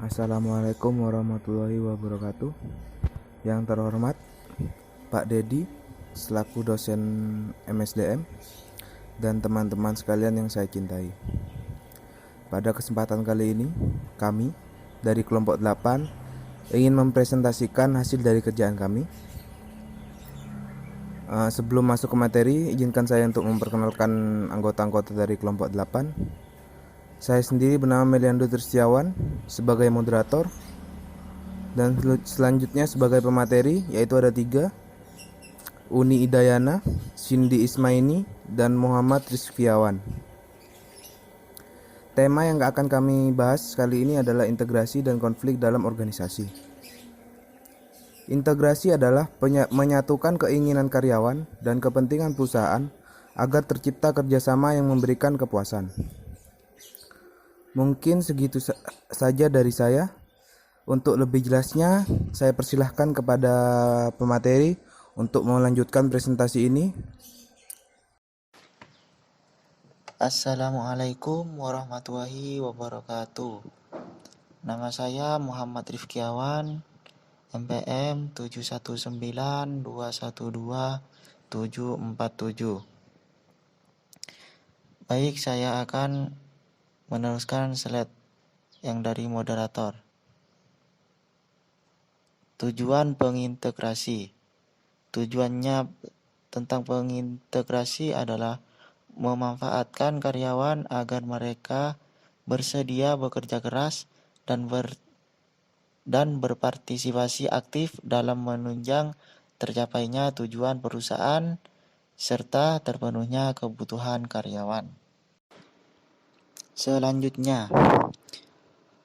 Assalamualaikum warahmatullahi wabarakatuh. Yang terhormat Pak Dedi selaku dosen MSDM dan teman-teman sekalian yang saya cintai. Pada kesempatan kali ini, kami dari kelompok 8 ingin mempresentasikan hasil dari kerjaan kami. Sebelum masuk ke materi, izinkan saya untuk memperkenalkan anggota-anggota dari kelompok 8. Saya sendiri bernama Meliando Tristiawan sebagai moderator, dan selanjutnya sebagai pemateri yaitu ada 3: Uni Idayana, Cindy Ismaini, dan Muhammad Rizfiawan. Tema yang akan kami bahas kali ini adalah integrasi dan konflik dalam organisasi. Integrasi adalah menyatukan keinginan karyawan dan kepentingan perusahaan agar tercipta kerjasama yang memberikan kepuasan. Mungkin segitu saja dari saya. Untuk lebih jelasnya, saya persilahkan kepada pemateri untuk melanjutkan presentasi ini. Assalamualaikum warahmatullahi wabarakatuh. Nama saya Muhammad Rizfiawan, MPM 719212-747. Baik, saya akan meneruskan slide yang dari moderator. Tujuan pengintegrasi. Tujuannya tentang pengintegrasi adalah memanfaatkan karyawan agar mereka bersedia bekerja keras dan berpartisipasi aktif dalam menunjang tercapainya tujuan perusahaan serta terpenuhnya kebutuhan karyawan. Selanjutnya,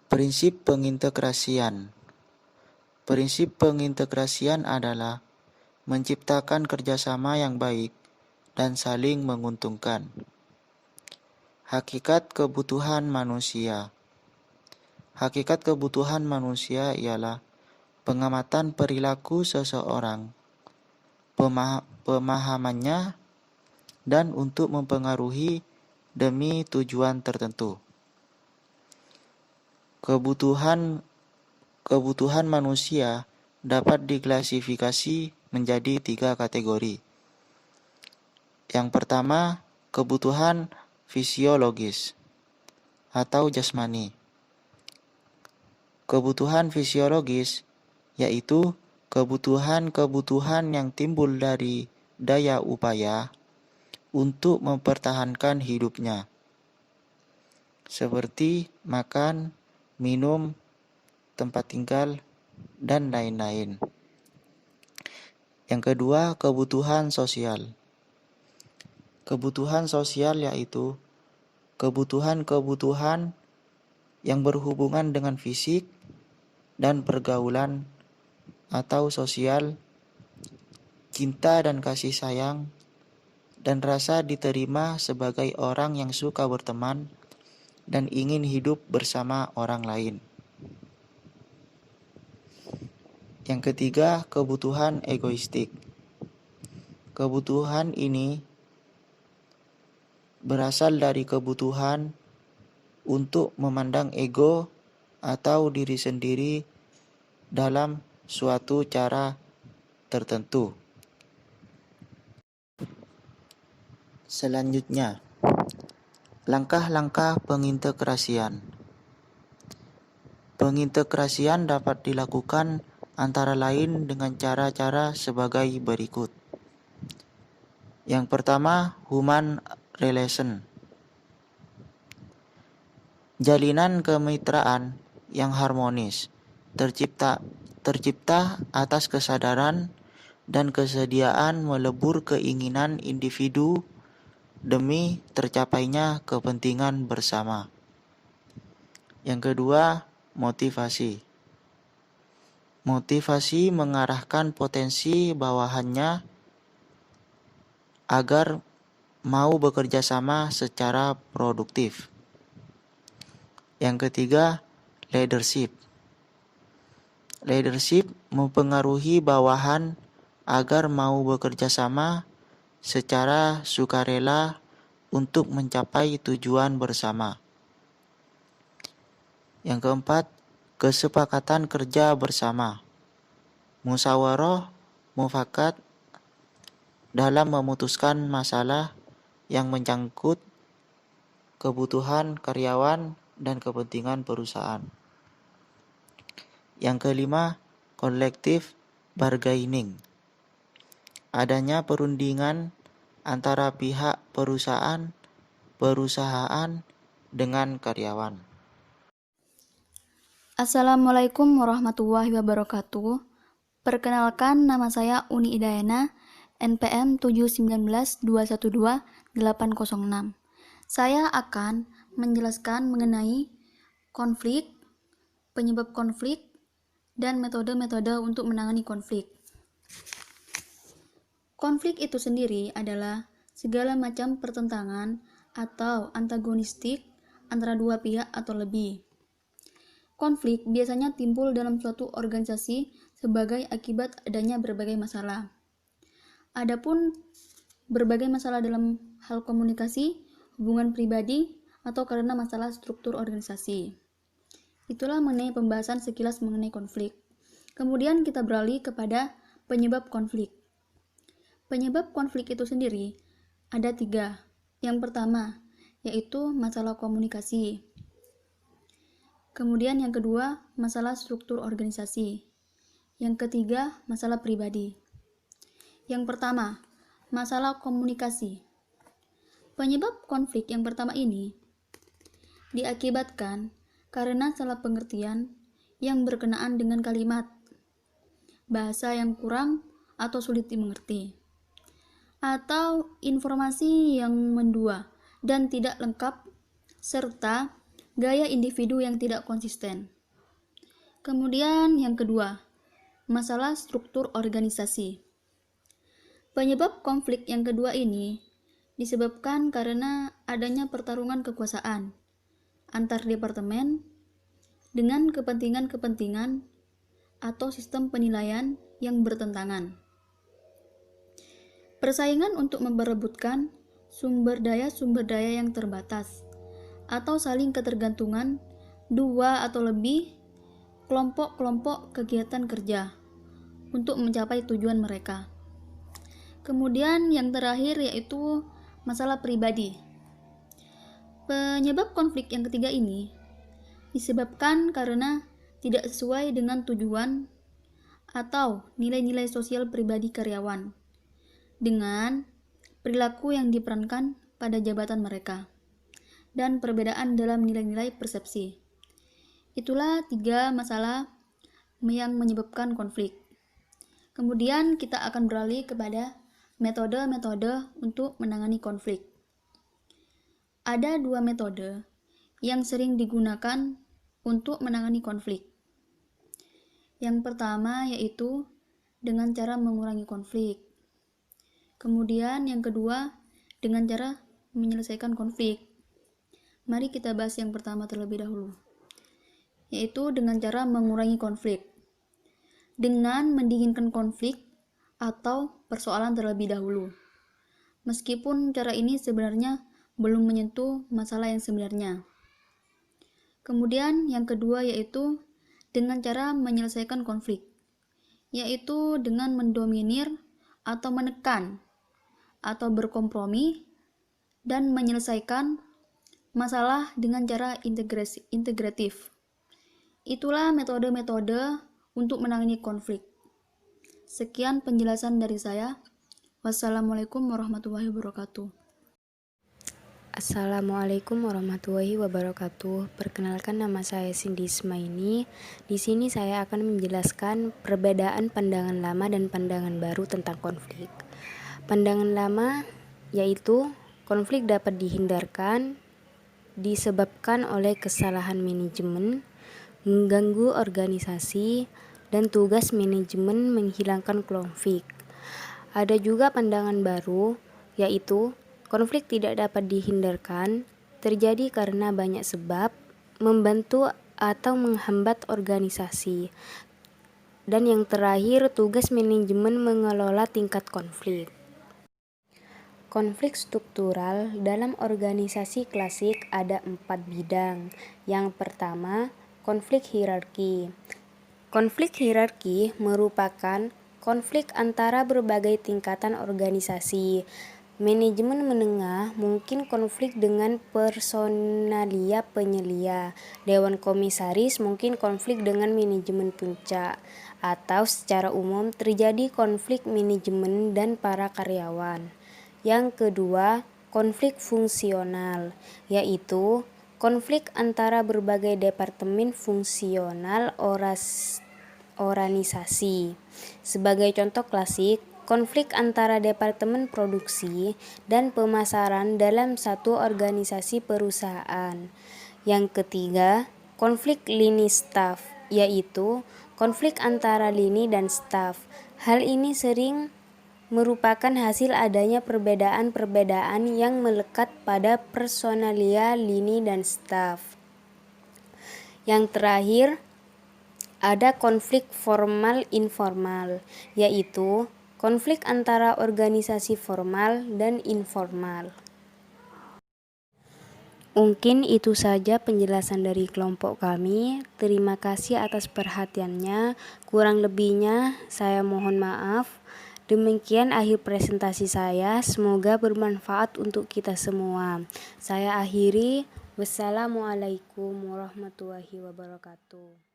prinsip pengintegrasian. Prinsip pengintegrasian adalah menciptakan kerjasama yang baik dan saling menguntungkan. Hakikat kebutuhan manusia. Hakikat kebutuhan manusia ialah pengamatan perilaku seseorang, pemahamannya, dan untuk mempengaruhi demi tujuan tertentu. Kebutuhan manusia dapat diklasifikasi menjadi 3 kategori. Yang pertama, kebutuhan fisiologis atau jasmani. Kebutuhan fisiologis yaitu kebutuhan yang timbul dari daya upaya untuk mempertahankan hidupnya, seperti makan, minum, tempat tinggal, dan lain-lain. Yang kedua, kebutuhan sosial. Kebutuhan sosial yaitu kebutuhan yang berhubungan dengan fisik dan pergaulan atau sosial, cinta dan kasih sayang, dan rasa diterima sebagai orang yang suka berteman dan ingin hidup bersama orang lain. Yang ketiga, kebutuhan egoistik. Kebutuhan ini berasal dari kebutuhan untuk memandang ego atau diri sendiri dalam suatu cara tertentu. Selanjutnya, langkah-langkah pengintegrasian. Pengintegrasian dapat dilakukan antara lain dengan cara-cara sebagai berikut. Yang pertama, human relation. Jalinan kemitraan yang harmonis tercipta atas kesadaran dan kesediaan melebur keinginan individu demi tercapainya kepentingan bersama. Yang kedua, motivasi. Motivasi mengarahkan potensi bawahannya agar mau bekerja sama secara produktif. Yang ketiga, leadership. Leadership mempengaruhi bawahan agar mau bekerja sama secara sukarela untuk mencapai tujuan bersama. Yang keempat, kesepakatan kerja bersama, musyawarah mufakat dalam memutuskan masalah yang menyangkut kebutuhan karyawan dan kepentingan perusahaan. Yang kelima, collective bargaining. Adanya perundingan antara pihak perusahaan dengan karyawan. Assalamualaikum warahmatullahi wabarakatuh. Perkenalkan, nama saya Uni Idayana, NPM 719212806. Saya akan menjelaskan mengenai konflik, penyebab konflik, dan metode-metode untuk menangani konflik. Konflik itu sendiri adalah segala macam pertentangan atau antagonistik antara dua pihak atau lebih. Konflik biasanya timbul dalam suatu organisasi sebagai akibat adanya berbagai masalah. Adapun berbagai masalah dalam hal komunikasi, hubungan pribadi, atau karena masalah struktur organisasi. Itulah mengenai pembahasan sekilas mengenai konflik. Kemudian kita beralih kepada penyebab konflik. Penyebab konflik itu sendiri ada 3. Yang pertama, yaitu masalah komunikasi. Kemudian yang kedua, masalah struktur organisasi. Yang ketiga, masalah pribadi. Yang pertama, masalah komunikasi. Penyebab konflik yang pertama ini diakibatkan karena salah pengertian yang berkenaan dengan kalimat, bahasa yang kurang atau sulit dimengerti, atau informasi yang mendua dan tidak lengkap, serta gaya individu yang tidak konsisten. Kemudian yang kedua, masalah struktur organisasi. Penyebab konflik yang kedua ini disebabkan karena adanya pertarungan kekuasaan antar departemen dengan kepentingan-kepentingan atau sistem penilaian yang bertentangan. Persaingan untuk memperebutkan sumber daya yang terbatas, atau saling ketergantungan dua atau lebih kelompok-kelompok kegiatan kerja untuk mencapai tujuan mereka. Kemudian yang terakhir yaitu masalah pribadi. Penyebab konflik yang ketiga ini disebabkan karena tidak sesuai dengan tujuan atau nilai-nilai sosial pribadi karyawan dengan perilaku yang diperankan pada jabatan mereka, dan perbedaan dalam nilai-nilai persepsi. Itulah 3 masalah yang menyebabkan konflik. Kemudian kita akan beralih kepada metode-metode untuk menangani konflik. Ada 2 metode yang sering digunakan untuk menangani konflik. Yang pertama yaitu dengan cara mengurangi konflik. Kemudian yang kedua dengan cara menyelesaikan konflik. Mari kita bahas yang pertama terlebih dahulu, yaitu dengan cara mengurangi konflik. Dengan mendinginkan konflik atau persoalan terlebih dahulu. Meskipun cara ini sebenarnya belum menyentuh masalah yang sebenarnya. Kemudian yang kedua yaitu dengan cara menyelesaikan konflik, yaitu dengan mendominir atau menekan atau berkompromi dan menyelesaikan masalah dengan cara integratif. Itulah metode-metode untuk menangani konflik. Sekian penjelasan dari saya. Wassalamualaikum warahmatullahi wabarakatuh. Assalamualaikum warahmatullahi wabarakatuh. Perkenalkan, nama saya Cindy Ismaini. Di sini saya akan menjelaskan perbedaan pandangan lama dan pandangan baru tentang konflik. Pandangan lama yaitu konflik dapat dihindarkan disebabkan oleh kesalahan manajemen, mengganggu organisasi, dan tugas manajemen menghilangkan konflik. Ada juga pandangan baru, yaitu konflik tidak dapat dihindarkan, terjadi karena banyak sebab, membantu atau menghambat organisasi. Dan yang terakhir, tugas manajemen mengelola tingkat konflik. Konflik struktural dalam organisasi klasik ada 4 bidang. Yang pertama, konflik hierarki. Konflik hierarki merupakan konflik antara berbagai tingkatan organisasi. Manajemen menengah mungkin konflik dengan personalia penyelia. Dewan komisaris mungkin konflik dengan manajemen puncak. Atau secara umum terjadi konflik manajemen dan para karyawan. Yang kedua, konflik fungsional, yaitu konflik antara berbagai departemen fungsional organisasi. Sebagai contoh klasik, konflik antara departemen produksi dan pemasaran dalam satu organisasi perusahaan. Yang ketiga, konflik lini staf, yaitu konflik antara lini dan staf. Hal ini sering merupakan hasil adanya perbedaan-perbedaan yang melekat pada personalia lini dan staf. Yang terakhir, ada konflik formal-informal, yaitu konflik antara organisasi formal dan informal. Mungkin itu saja penjelasan dari kelompok kami. Terima kasih atas perhatiannya. Kurang lebihnya saya mohon maaf. Demikian akhir presentasi saya. Semoga bermanfaat untuk kita semua. Saya akhiri. Wassalamualaikum warahmatullahi wabarakatuh.